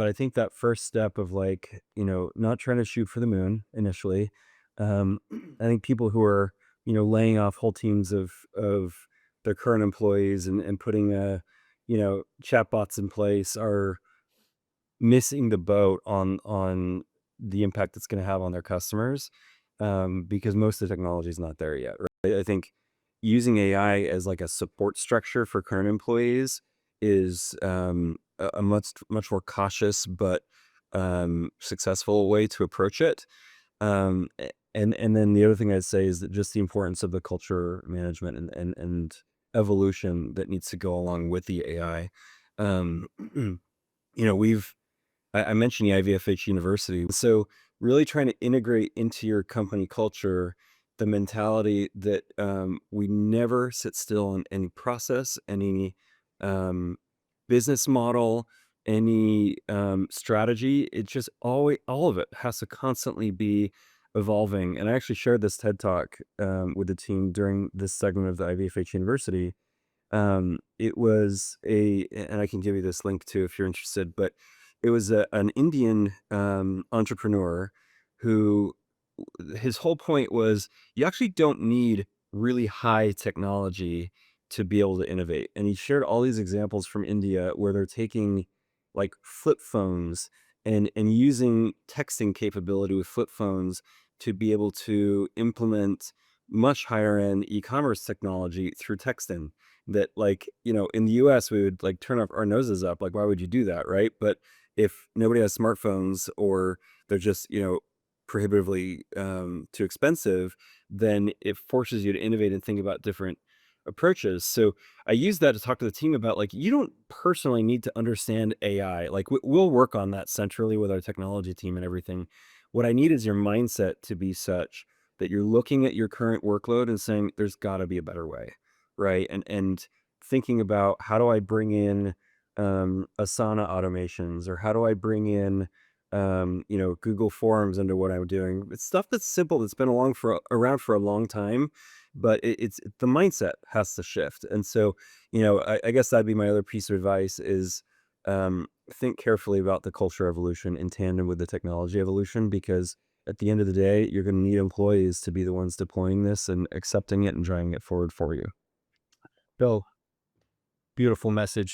But I think that first step of like, not trying to shoot for the moon initially. Um, I think people who are, laying off whole teams of their current employees and putting chatbots in place are missing the boat on the impact it's going to have on their customers, because most of the technology is not there yet. Right? I think using AI as like a support structure for current employees is a much more cautious but successful way to approach it. And then the other thing I'd say is that just the importance of the culture management and evolution that needs to go along with the AI. Um, we've I mentioned the IVFH University. So really trying to integrate into your company culture the mentality that we never sit still on any process, any um, business model, any strategy. It just always all of it has to constantly be evolving. And I actually shared this TED talk with the team during this segment of the IVFH University. It was and I can give you this link too if you're interested, but it was an Indian entrepreneur who his whole point was you actually don't need really high technology to be able to innovate. And he shared all these examples from India where they're taking like flip phones and using texting capability with flip phones to be able to implement much higher end e-commerce technology through texting that, like, in the US we would like turn our noses up, like, why would you do that, right? But if nobody has smartphones or they're just, prohibitively too expensive, then it forces you to innovate and think about different approaches. So I use that to talk to the team about like you don't personally need to understand AI. Like we'll work on that centrally with our technology team and everything. What I need is your mindset to be such that you're looking at your current workload and saying there's got to be a better way, right? And thinking about how do I bring in Asana automations, or how do I bring in Google Forms into what I'm doing. It's stuff that's simple, that's been around for a long time, but it's the mindset has to shift. And so, I guess that'd be my other piece of advice is think carefully about the culture evolution in tandem with the technology evolution, because at the end of the day, you're going to need employees to be the ones deploying this and accepting it and driving it forward for you. So beautiful message.